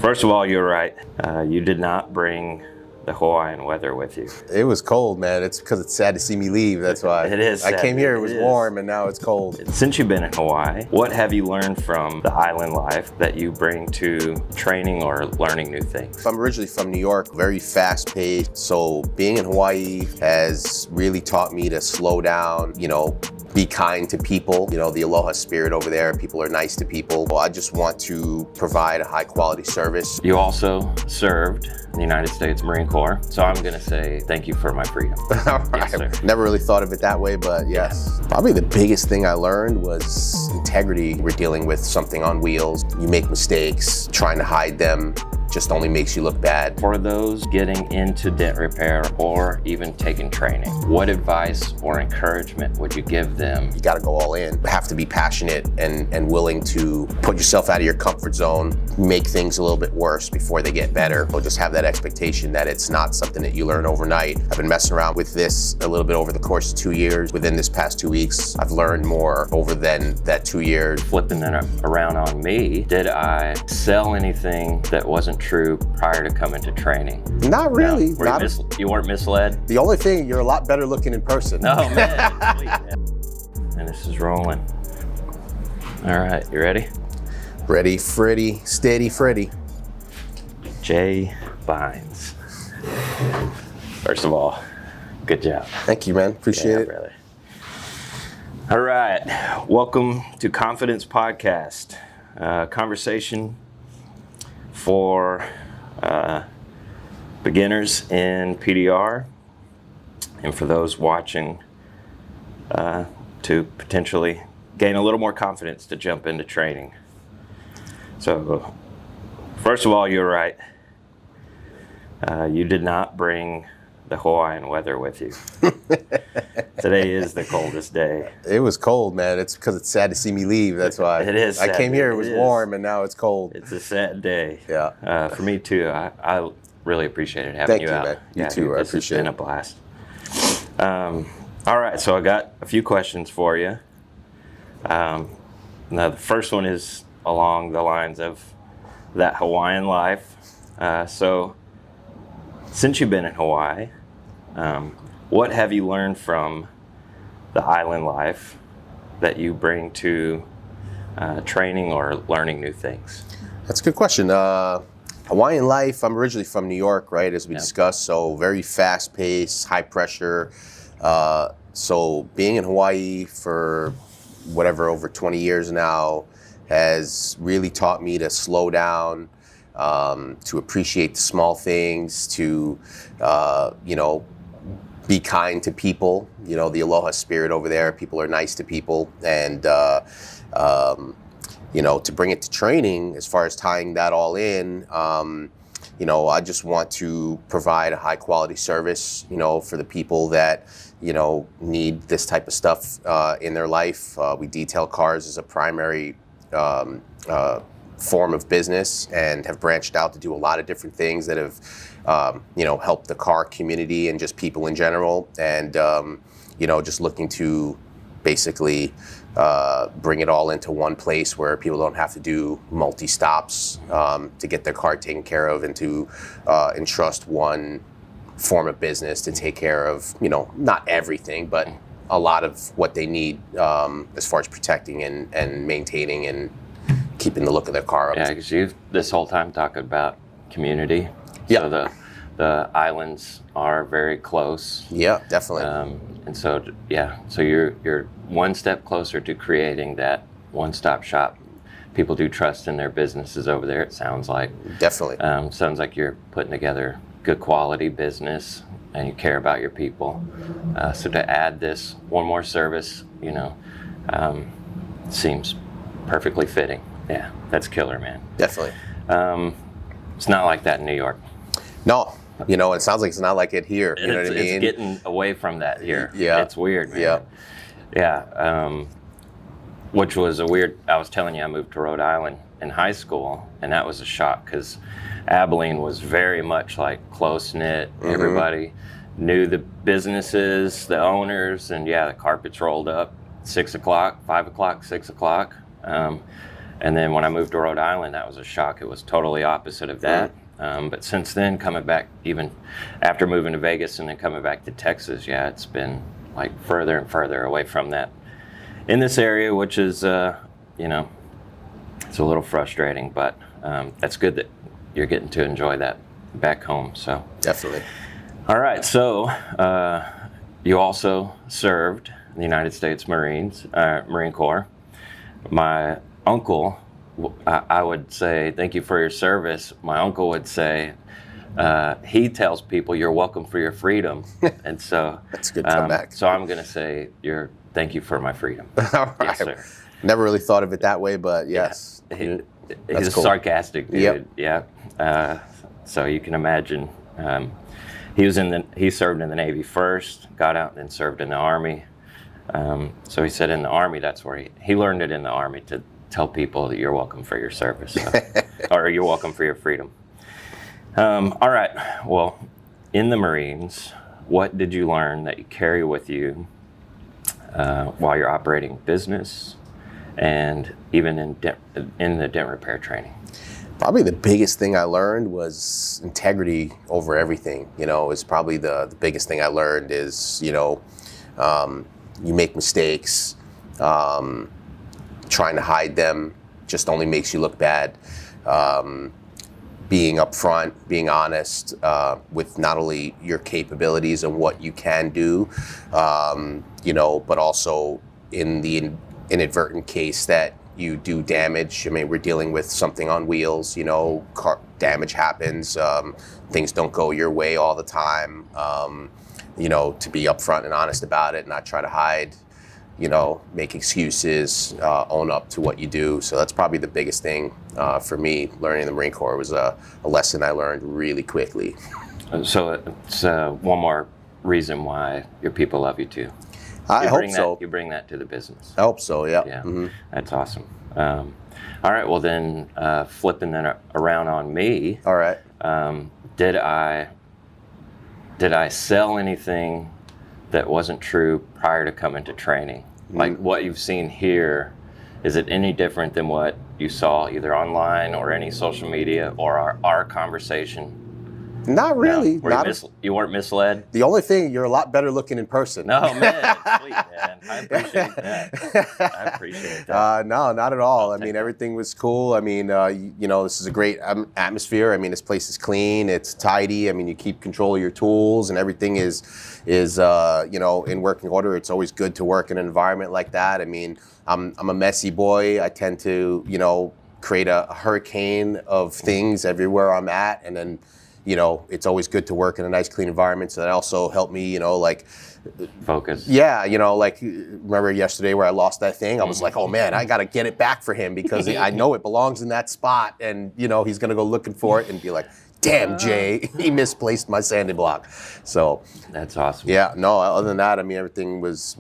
First of all, you're right. You did not bring the Hawaiian weather with you. It was cold, man. It's because it's sad to see me leave. That's why. It is sad. I came here, it was warm, and now it's cold. Since you've been in Hawaii, what have you learned from the island life that you bring to training or learning new things? I'm originally from New York, very fast paced. So being in Hawaii has really taught me to slow down, be kind to people. The aloha spirit over there, people are nice to people. Well, I just want to provide a high quality service. You also served in the United States Marine Corps, so I'm gonna say thank you for my freedom. All right. Yes, sir. Never really thought of it that way, but yes. Probably the biggest thing I learned was integrity. We're dealing with something on wheels. You make mistakes, trying to hide them just only makes you look bad. For those getting into dent repair or even taking training, what advice or encouragement would you give them? You gotta go all in. You have to be passionate and willing to put yourself out of your comfort zone, make things a little bit worse before they get better. Or just have that expectation that it's not something that you learn overnight. I've been messing around with this a little bit over the course of 2 years. Within this past 2 weeks, I've learned more over than that 2 years. Flipping that around on me, did I sell anything that wasn't true prior to coming to training? Not really. No. You weren't misled? The only thing, you're a lot better looking in person. Oh man, sweet. And this is rolling. All right, you ready? Ready, Freddy, steady Freddy. Jay Bynes. First of all, good job. Thank you, man. Appreciate it. Brother. All right, welcome to ConfiDENTS podcast. Conversation for beginners in PDR and for those watching to potentially gain a little more confidence to jump into training. So first of all, you're right. You did not bring the Hawaiian weather with you. Today is the coldest day. It was cold, man. It's because it's sad to see me leave. That's why. It is sad. I came here, it was warm, and now it's cold. It's a sad day. Yeah. For me too. I really apprecited having you out. Thank you, man. You too. I appreciate it. It's been a blast. All right, so I got a few questions for you. Now, the first one is along the lines of that Hawaiian life. So, since you've been in Hawaii, what have you learned from the island life that you bring to training or learning new things? That's a good question. Hawaiian life, I'm originally from New York, right, as we discussed, so very fast-paced, high pressure. So being in Hawaii for whatever, over 20 years now, has really taught me to slow down, to appreciate the small things, to, be kind to people. The aloha spirit over there, people are nice to people. And, to bring it to training, as far as tying that all in, I just want to provide a high quality service, for the people that, need this type of stuff in their life. We detail cars as a primary form of business and have branched out to do a lot of different things that have, helped the car community and just people in general. And, just looking to basically bring it all into one place where people don't have to do multi-stops to get their car taken care of, and to entrust one form of business to take care of, not everything, but a lot of what they need as far as protecting and maintaining and keeping the look of their car up. Yeah, because you've this whole time talking about community. Yeah. So the islands are very close. Yeah, definitely. And so, so you're one step closer to creating that one-stop shop. People do trust in their businesses over there, it sounds like. Definitely. Sounds like you're putting together good quality business and you care about your people. So to add this one more service, seems perfectly fitting. Yeah, that's killer, man. Definitely. It's not like that in New York. No. It sounds like it's not like it here. You know what I mean? It's getting away from that here. Yeah. It's weird, man. Yeah. Yeah. Which was I was telling you, I moved to Rhode Island in high school, and that was a shock because Abilene was very much like close-knit. Mm-hmm. Everybody knew the businesses, the owners, and the carpets rolled up 6 o'clock, 5 o'clock, 6 o'clock. And then when I moved to Rhode Island, that was a shock. It was totally opposite of that. But since then, coming back, even after moving to Vegas and then coming back to Texas, yeah, it's been like further and further away from that in this area, which is, you know, it's a little frustrating, but that's good that you're getting to enjoy that back home. So Definitely. all right, so you also served in the United States Marine Corps. My uncle, I would say, thank you for your service. My uncle would say, he tells people you're welcome for your freedom. And so That's a good comeback. So I'm going to say thank you thank you for my freedom. All right. Yes, sir. Never really thought of it that way, but yes. He's cool. sarcastic, dude. Yep. Yeah. So you can imagine, he served in the Navy first, got out and then served in the Army. So he said in the Army, that's where he learned it in the Army to tell people that you're welcome for your service, or you're welcome for your freedom. All right. Well, in the Marines, what did you learn that you carry with you while you're operating business and even in the dent repair training? Probably the biggest thing I learned was integrity over everything. You know, is probably the biggest thing I learned is, you know, you make mistakes, trying to hide them just only makes you look bad. Being upfront, being honest with not only your capabilities and what you can do, you know, but also in the inadvertent case that you do damage. I mean, we're dealing with something on wheels, you know, car damage happens, things don't go your way all the time, you know, to be upfront and honest about it, not try to hide, you know, make excuses, own up to what you do. So that's probably the biggest thing for me learning in the Marine Corps. Was a lesson I learned really quickly. So it's one more reason why your people love you too. I hope so. You bring that to the business. I hope so, yeah. Yeah, Mm-hmm. That's awesome. All right, well then, flipping that around on me. All right. Did I sell anything that wasn't true prior to coming to training? Like what you've seen here, is it any different than what you saw either online or any social media or our conversation? Not really. No? You weren't misled? The only thing, you're a lot better looking in person. No, man. Sweet, man. I appreciate that. I appreciate that. No, not at all. I mean, everything was cool. I mean, you know, this is a great atmosphere. I mean, this place is clean. It's tidy. I mean, you keep control of your tools and everything is you know, in working order. It's always good to work in an environment like that. I mean, I'm a messy boy. I tend to, you know, create a hurricane of things everywhere I'm at. And then, you know, it's always good to work in a nice, clean environment. So that also helped me, you know, like focus. Yeah, you know, like remember yesterday where I lost that thing? I was like, oh man, I got to get it back for him because I know it belongs in that spot. And, you know, he's going to go looking for it and be like, damn, Jay, he misplaced my sanding block. So that's awesome. Yeah, no, other than that, I mean, everything was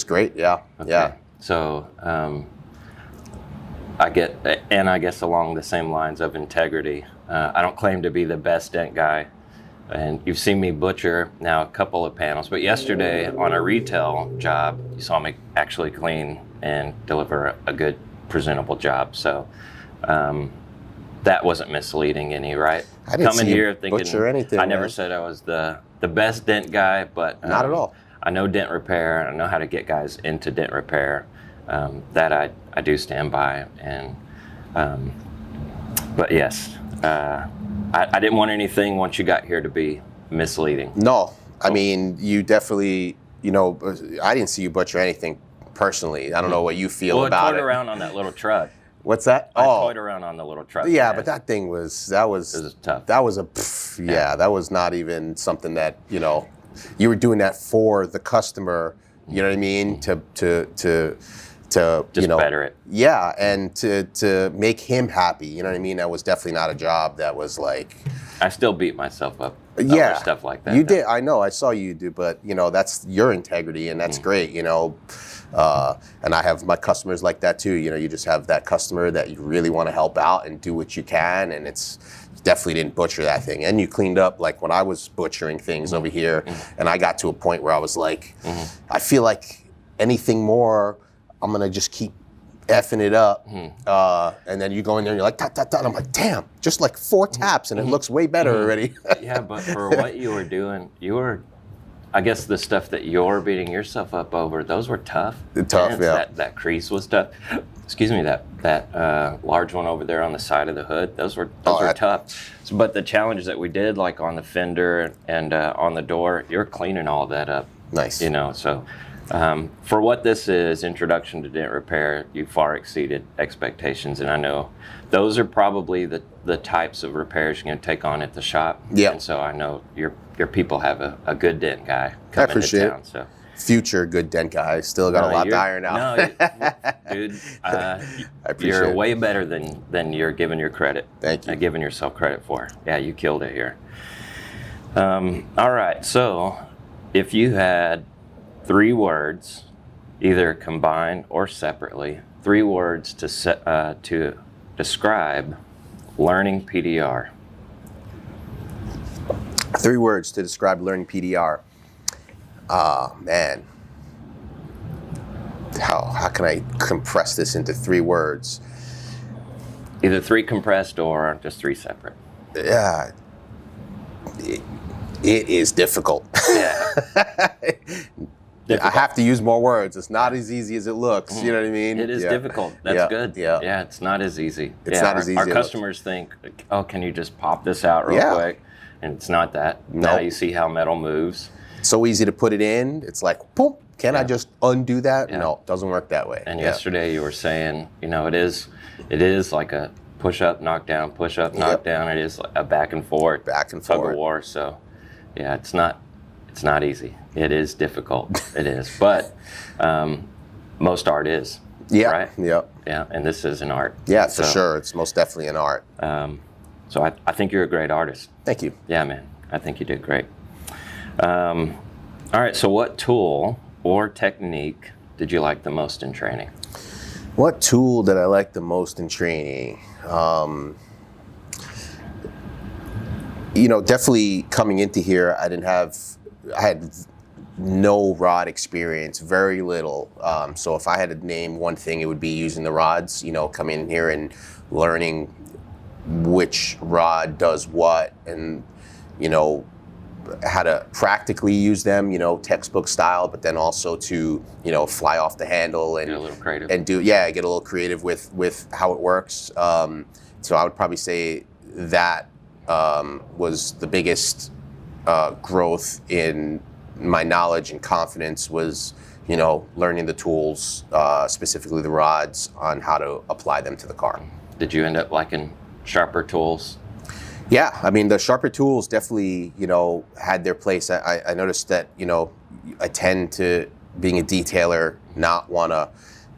great. Yeah. Okay. Yeah. So, I guess along the same lines of integrity, I don't claim to be the best dent guy, and you've seen me butcher now a couple of panels, but yesterday on a retail job, you saw me actually clean and deliver a good, presentable job. So that wasn't misleading any, right? I didn't Coming see here you thinking, butcher anything. I never man. said I was the best dent guy, but Not at all. I know dent repair. I know how to get guys into dent repair. That I do stand by, and but yes, I didn't want anything once you got here to be misleading. No, I mean, you definitely, you know, I didn't see you butcher anything personally. I don't know what you feel about I toyed it. around on that little truck. What's that? I toyed around on the little truck. Yeah, but that thing was it was tough. That was that was not even something that, you know, you were doing that for the customer. You know what I mean? To just, you know, better it. Yeah, and to make him happy. You know what I mean? That was definitely not a job that was like. I still beat myself up over stuff like that. You did. I know. I saw you do, but you know, that's your integrity, and that's great. You know, and I have my customers like that too. You know, you just have that customer that you really want to help out and do what you can, and it's definitely didn't butcher that thing. And you cleaned up like when I was butchering things over here, and I got to a point where I was like, I feel like anything more, I'm gonna just keep effing it up, and then you go in there and you're like, tat, tat, tat. I'm like, damn, just like 4 taps and it looks way better already. Yeah, but for what you were doing, I guess the stuff that you're beating yourself up over, those were tough. Tough, yeah. That crease was tough. Excuse me, that large one over there on the side of the hood, those were tough. So, but the challenges that we did, like on the fender and on the door, you're cleaning all that up. Nice. You know, so for what this is, Introduction to Dent Repair, you far exceeded expectations, and I know those are probably the types of repairs you're going to take on at the shop. Yeah. And so I know your people have a good dent guy coming into town. So future good dent guy. Still got a lot to iron out. No, dude, I appreciate you're it. way better than you're giving your credit. Thank you. Giving yourself credit for. Yeah, you killed it here. All right, so if you had 3 words, either combined or separately, 3 words to describe learning PDR. 3 words to describe learning PDR. Man. How can I compress this into 3 words? Either 3 compressed or just 3 separate. Yeah. It is difficult. Yeah. I have to use more words. It's not as easy as it looks. You know what I mean? It is difficult. That's good. Yeah, it's not as easy. It's not as easy. Our customers think, oh, can you just pop this out real quick? And it's not that. Nope. Now you see how metal moves. So easy to put it in. It's like, boom. Can I just undo that? Yeah. No, it doesn't work that way. And yesterday you were saying, you know, it is like a push up, knock down, push up, knock down. It is a back and forth, tug of war. So, yeah, it's not easy. It is difficult. It is, but most art is. Yeah. Right. Yeah. Yeah, and this is an art. Yeah, for sure. It's most definitely an art. So I think you're a great artist. Thank you. Yeah, man. I think you did great. All right. So, what tool or technique did you like the most in training? What tool did I like the most in training? You know, definitely coming into here, I had no rod experience, very little. So if I had to name one thing, it would be using the rods, you know, coming in here and learning which rod does what and, you know, how to practically use them, you know, textbook style, but then also to, you know, fly off the handle and get a little creative and get a little creative with how it works. So I would probably say that was the biggest growth in my knowledge and confidence was, you know, learning the tools, specifically the rods, on how to apply them to the car. Did you end up liking sharper tools? Yeah, I mean, the sharper tools definitely, you know, had their place. I noticed that, you know, I tend to, being a detailer, not want to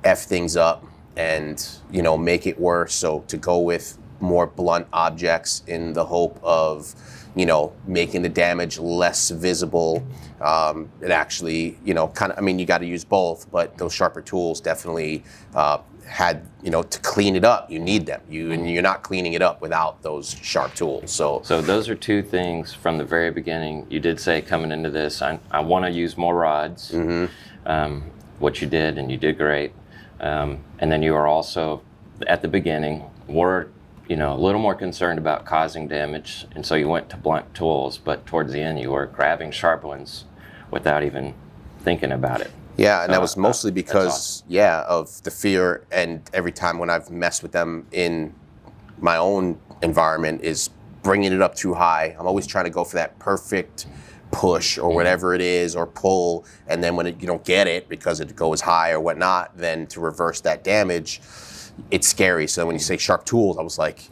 F things up and, you know, make it worse. So to go with more blunt objects in the hope of, you know, making the damage less visible, it actually, you know, kind of, I mean, you got to use both, but those sharper tools definitely had, you know, to clean it up, you need them. And you're not cleaning it up without those sharp tools. So those are 2 things from the very beginning. You did say coming into this, I want to use more rods, which you did, and you did great. And then you were also, at the beginning, you know, a little more concerned about causing damage, and so you went to blunt tools, but towards the end you were grabbing sharp ones without even thinking about it. Yeah, and that was mostly because, of the fear, and every time when I've messed with them in my own environment is bringing it up too high. I'm always trying to go for that perfect push or whatever it is, or pull, and then when you don't get it because it goes high or whatnot, then to reverse that damage, it's scary. So when you say sharp tools, I was like,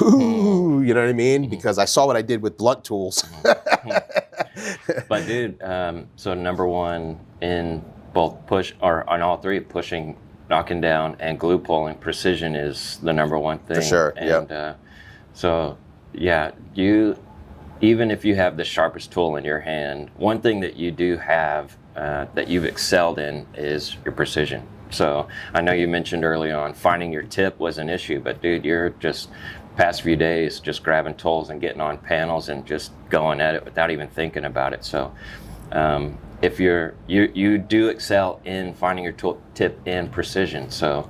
ooh, you know what I mean? Because I saw what I did with blunt tools. But dude, so number 1 in both push, or on all 3, pushing, knocking down, and glue pulling, precision is the number 1 thing. For sure, and so yeah, even if you have the sharpest tool in your hand, one thing that you do have that you've excelled in is your precision. So I know you mentioned early on finding your tip was an issue, but dude, you're just past few days just grabbing tools and getting on panels and just going at it without even thinking about it. So if you do excel in finding your tool tip and precision. So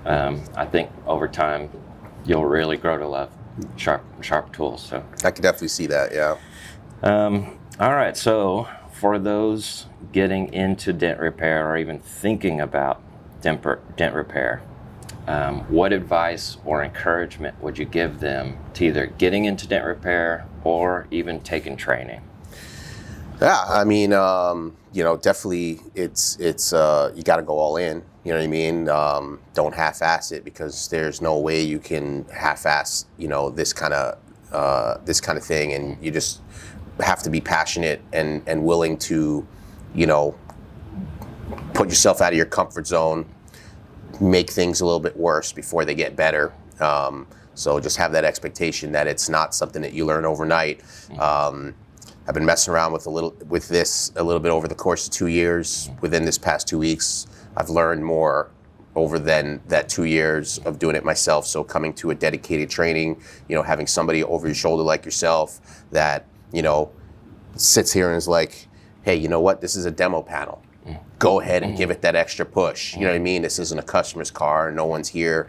I think over time you'll really grow to love sharp tools. So I could definitely see that. Yeah. all right, so for those getting into dent repair or even thinking about dent repair, what advice or encouragement would you give them to either getting into dent repair or even taking training? Yeah, I mean, definitely it's you got to go all in. You know what I mean? Don't half-ass it, because there's no way you can half-ass, this kind of thing, and you just have to be passionate and willing to, put yourself out of your comfort zone, make things a little bit worse before they get better. So just have that expectation that it's not something that you learn overnight. I've been messing around with this a little bit over the course of 2 years. Within this past 2 weeks, I've learned more over than that 2 years of doing it myself. So coming to a dedicated training, having somebody over your shoulder like yourself that, sits here and is like, hey, you know what? This is a demo panel. Go ahead and give it that extra push. You know what I mean? This isn't a customer's car. No one's here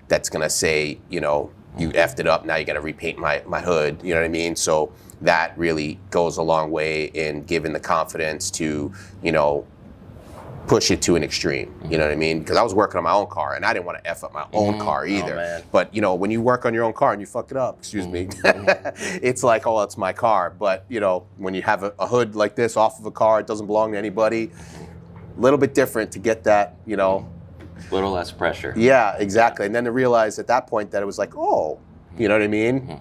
that's going to say, you effed it up. Now you got to repaint my hood. You know what I mean? So that really goes a long way in giving the confidence to, push it to an extreme. You know what I mean? Because I was working on my own car and I didn't want to F up my own car either. Man. But, when you work on your own car and you fuck it up, excuse me, it's like, oh, it's my car. But, when you have a hood like this off of a car, it doesn't belong to anybody. A little bit different to get that, A little less pressure. Yeah, exactly. And then to realize at that point that it was like, oh, you know what I mean?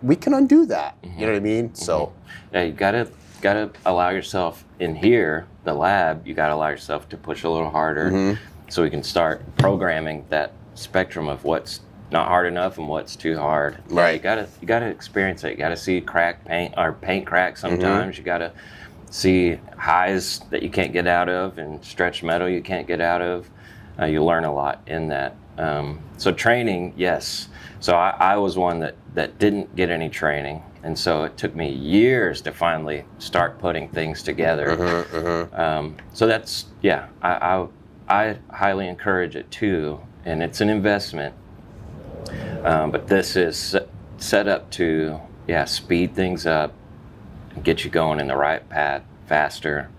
We can undo that. You know what I mean? So yeah, you gotta allow yourself in here, the lab, you gotta allow yourself to push a little harder so we can start programming that spectrum of what's not hard enough and what's too hard. Right. Yeah, you gotta experience it. You gotta see paint crack sometimes. You gotta see highs that you can't get out of and stretched metal you can't get out of. You learn a lot in that. So training, yes. So I was one that didn't get any training, and so it took me years to finally start putting things together. So that's, yeah, I highly encourage it too, and it's an investment. But this is set up to, speed things up, and get you going in the right path faster,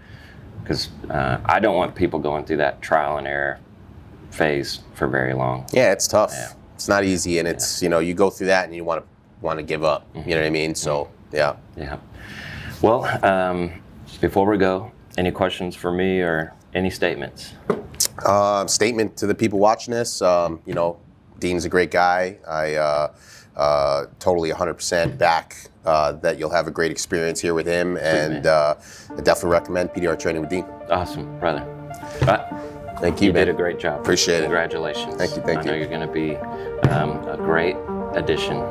because I don't want people going through that trial and error phase for very long. Yeah, it's tough. Yeah. It's not easy, and it's you go through that and you want to give up. You know what I mean? So yeah. Well, before we go, any questions for me or any statements? Statement to the people watching this. Dean's a great guy. I totally 100% back that you'll have a great experience here with him, and I definitely recommend PDR training with Dean. Awesome, brother. Thank you, You man. did a great job. Appreciate it. Congratulations. Thank you. I know you're going to be a great addition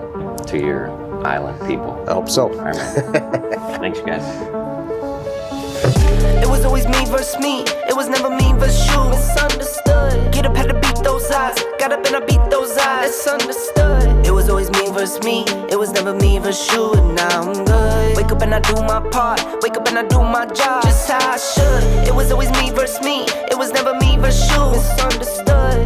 to your island people. I hope so. All right, man. Thanks, you guys. It was always me versus me. It was never me versus you. Misunderstood. Get up, had to beat those eyes. Got up and I beat those eyes. It's understood. It was always me versus me. It was never me versus you. And now I'm good. Wake up and I do my part. Wake up and I do my job just how I should. It was always me versus me. It was never me versus you. Misunderstood.